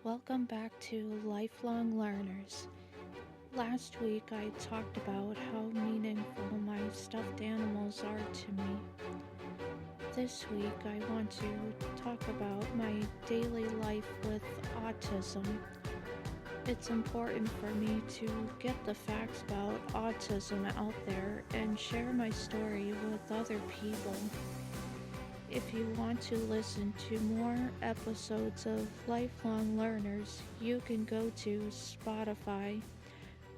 Welcome back to Lifelong Learners. Last week I talked about how meaningful my stuffed animals are to me. This week I want to talk about my daily life with autism. It's important for me to get the facts about autism out there and share my story with other people. If you want to listen to more episodes of Lifelong Learners, you can go to Spotify,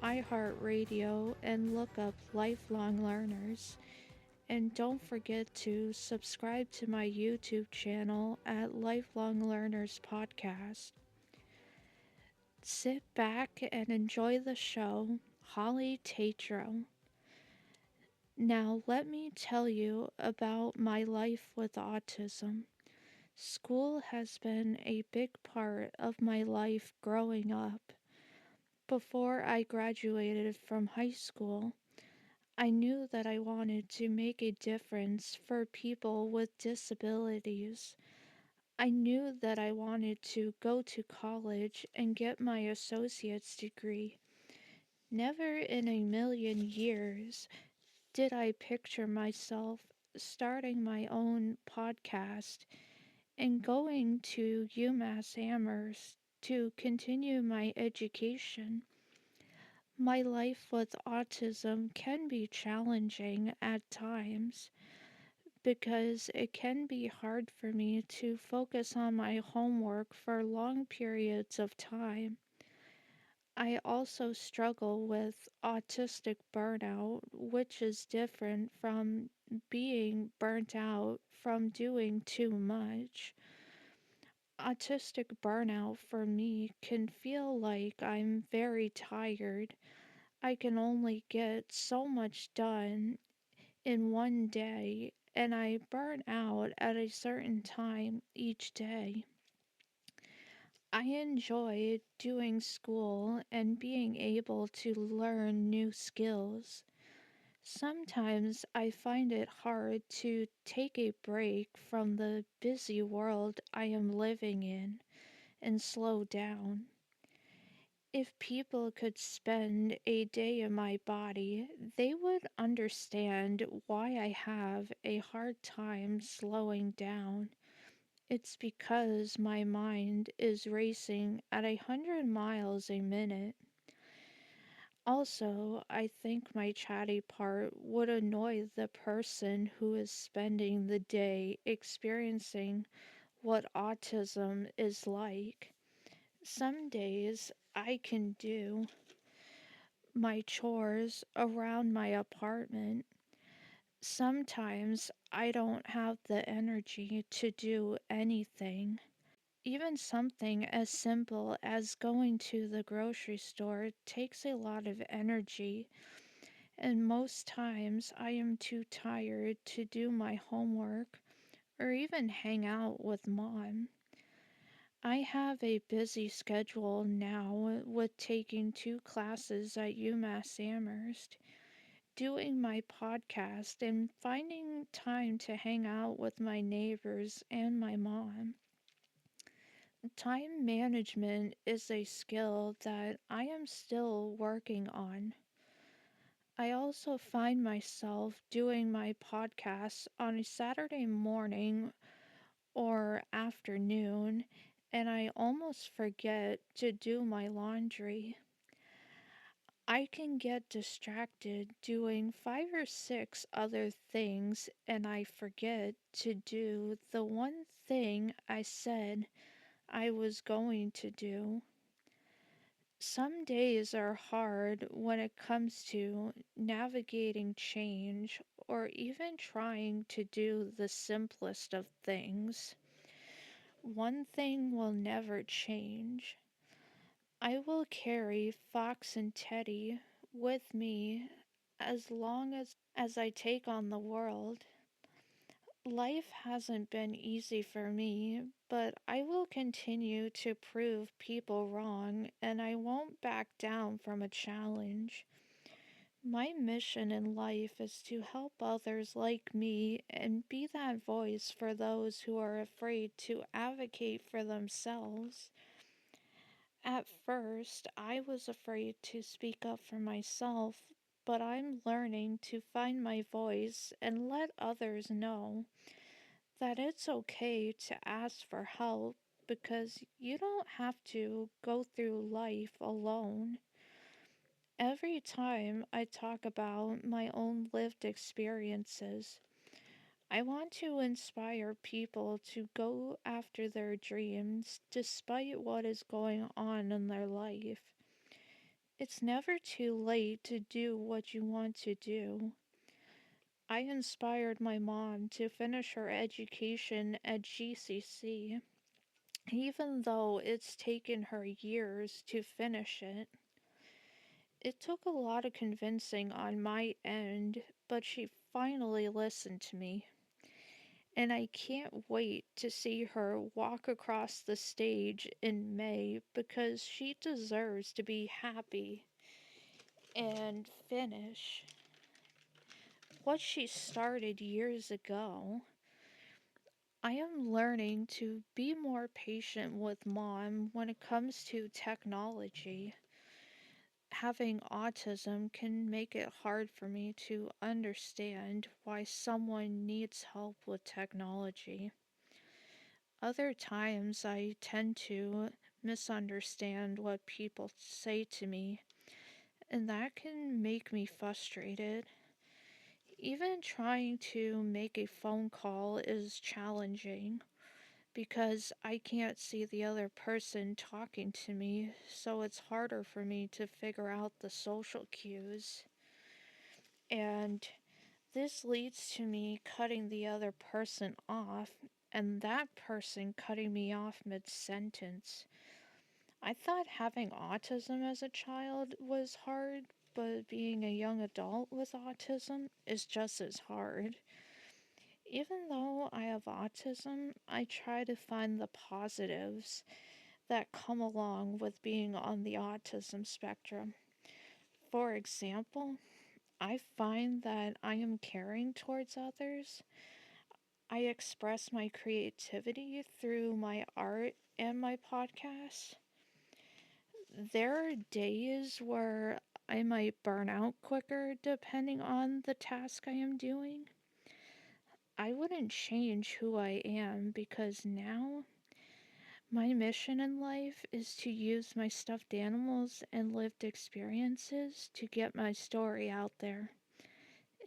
iHeartRadio, and look up Lifelong Learners. And don't forget to subscribe to my YouTube channel at Lifelong Learners Podcast. Sit back and enjoy the show. Holly Tetreault. Now, let me tell you about my life with autism. School has been a big part of my life growing up. Before I graduated from high school, I knew that I wanted to make a difference for people with disabilities. I knew that I wanted to go to college and get my associate's degree. Never in a million years did I picture myself starting my own podcast and going to UMass Amherst to continue my education. My life with autism can be challenging at times because it can be hard for me to focus on my homework for long periods of time. I also struggle with autistic burnout, which is different from being burnt out from doing too much. Autistic burnout for me can feel like I'm very tired. I can only get so much done in one day, and I burn out at a certain time each day. I enjoy doing school and being able to learn new skills. Sometimes I find it hard to take a break from the busy world I am living in and slow down. If people could spend a day in my body, they would understand why I have a hard time slowing down. It's because my mind is racing at 100 miles a minute. Also, I think my chatty part would annoy the person who is spending the day experiencing what autism is like. Some days I can do my chores around my apartment. Sometimes I don't have the energy to do anything. Even something as simple as going to the grocery store takes a lot of energy, and most times I am too tired to do my homework or even hang out with mom. I have a busy schedule now with taking 2 classes at UMass Amherst, doing my podcast, and finding time to hang out with my neighbors and my mom. Time management is a skill that I am still working on. I also find myself doing my podcast on a Saturday morning or afternoon, and I almost forget to do my laundry. I can get distracted doing 5 or 6 other things, and I forget to do the one thing I said I was going to do. Some days are hard when it comes to navigating change or even trying to do the simplest of things. One thing will never change. I will carry Fox and Teddy with me as long as I take on the world. Life hasn't been easy for me, but I will continue to prove people wrong and I won't back down from a challenge. My mission in life is to help others like me and be that voice for those who are afraid to advocate for themselves. At first, I was afraid to speak up for myself, but I'm learning to find my voice and let others know that it's okay to ask for help because you don't have to go through life alone. Every time I talk about my own lived experiences, I want to inspire people to go after their dreams despite what is going on in their life. It's never too late to do what you want to do. I inspired my mom to finish her education at GCC, even though it's taken her years to finish it. It took a lot of convincing on my end, but she finally listened to me. And I can't wait to see her walk across the stage in May because she deserves to be happy and finish what she started years ago. I am learning to be more patient with mom when it comes to technology. Having autism can make it hard for me to understand why someone needs help with technology. Other times I tend to misunderstand what people say to me, and that can make me frustrated. Even trying to make a phone call is challenging because I can't see the other person talking to me, so it's harder for me to figure out the social cues. And this leads to me cutting the other person off, and that person cutting me off mid sentence. I thought having autism as a child was hard, but being a young adult with autism is just as hard. Even though I have autism, I try to find the positives that come along with being on the autism spectrum. For example, I find that I am caring towards others. I express my creativity through my art and my podcast. There are days where I might burn out quicker depending on the task I am doing. I wouldn't change who I am because now my mission in life is to use my stuffed animals and lived experiences to get my story out there.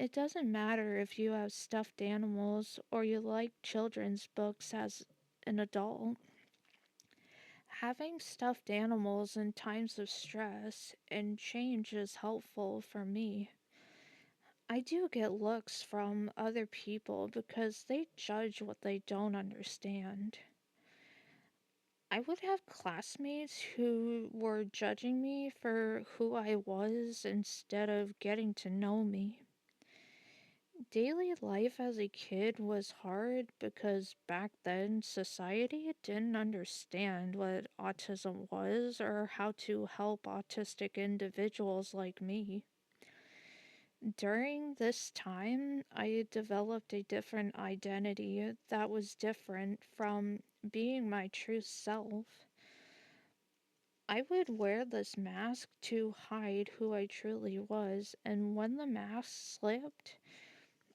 It doesn't matter if you have stuffed animals or you like children's books as an adult. Having stuffed animals in times of stress and change is helpful for me. I do get looks from other people because they judge what they don't understand. I would have classmates who were judging me for who I was instead of getting to know me. Daily life as a kid was hard because back then society didn't understand what autism was or how to help autistic individuals like me. During this time, I developed a different identity that was different from being my true self. I would wear this mask to hide who I truly was, and when the mask slipped,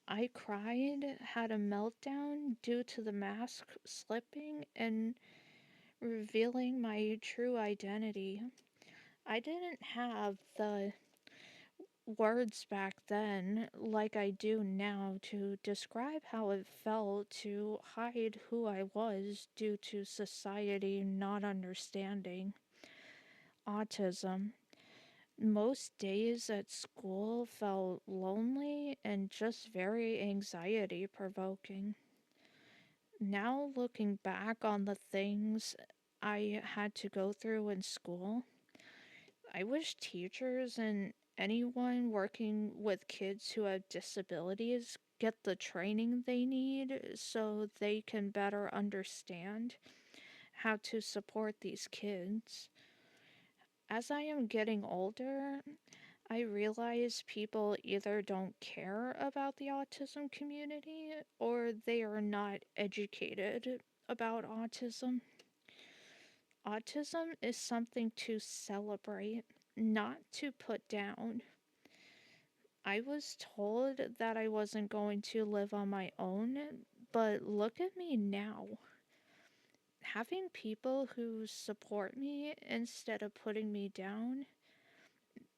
I cried, had a meltdown due to the mask slipping and revealing my true identity. I didn't have the words back then like I do now to describe how it felt to hide who I was due to society not understanding autism. Most days at school felt lonely and just very anxiety provoking. Now, looking back on the things I had to go through in school, I wish teachers and anyone working with kids who have disabilities get the training they need so they can better understand how to support these kids. As I am getting older, I realize people either don't care about the autism community or they are not educated about autism. Autism is something to celebrate, not to put down. I was told that I wasn't going to live on my own, but look at me now. Having people who support me instead of putting me down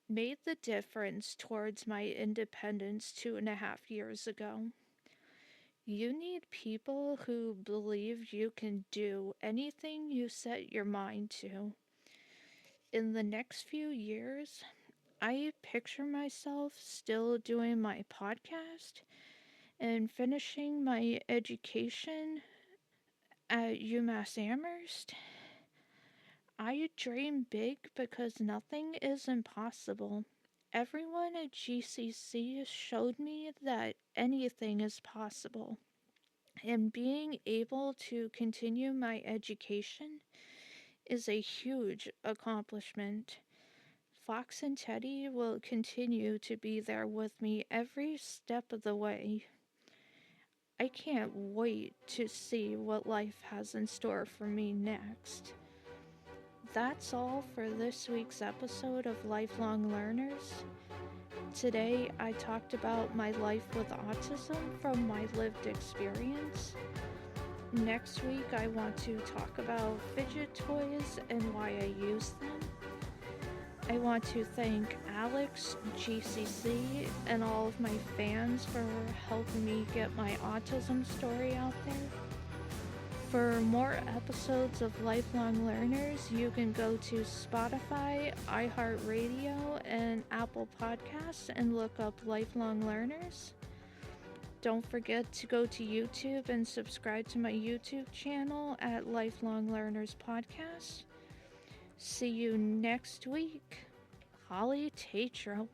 made the difference towards my independence 2.5 years ago. You need people who believe you can do anything you set your mind to. In the next few years, I picture myself still doing my podcast and finishing my education at UMass Amherst. I dream big because nothing is impossible. Everyone at GCC showed me that anything is possible. And being able to continue my education is a huge accomplishment. Fox and Teddy will continue to be there with me every step of the way. I can't wait to see what life has in store for me next. That's all for this week's episode of Lifelong Learners. Today I talked about my life with autism from my lived experience. Next week I want to talk about fidget toys and why I use them. I want to thank Alex, GCC, and all of my fans for helping me get my autism story out there. For more episodes of Lifelong Learners, you can go to Spotify, iHeartRadio, and Apple Podcasts and look up Lifelong Learners. Don't forget to go to YouTube and subscribe to my YouTube channel at Lifelong Learners Podcast. See you next week. Holly Tetreault.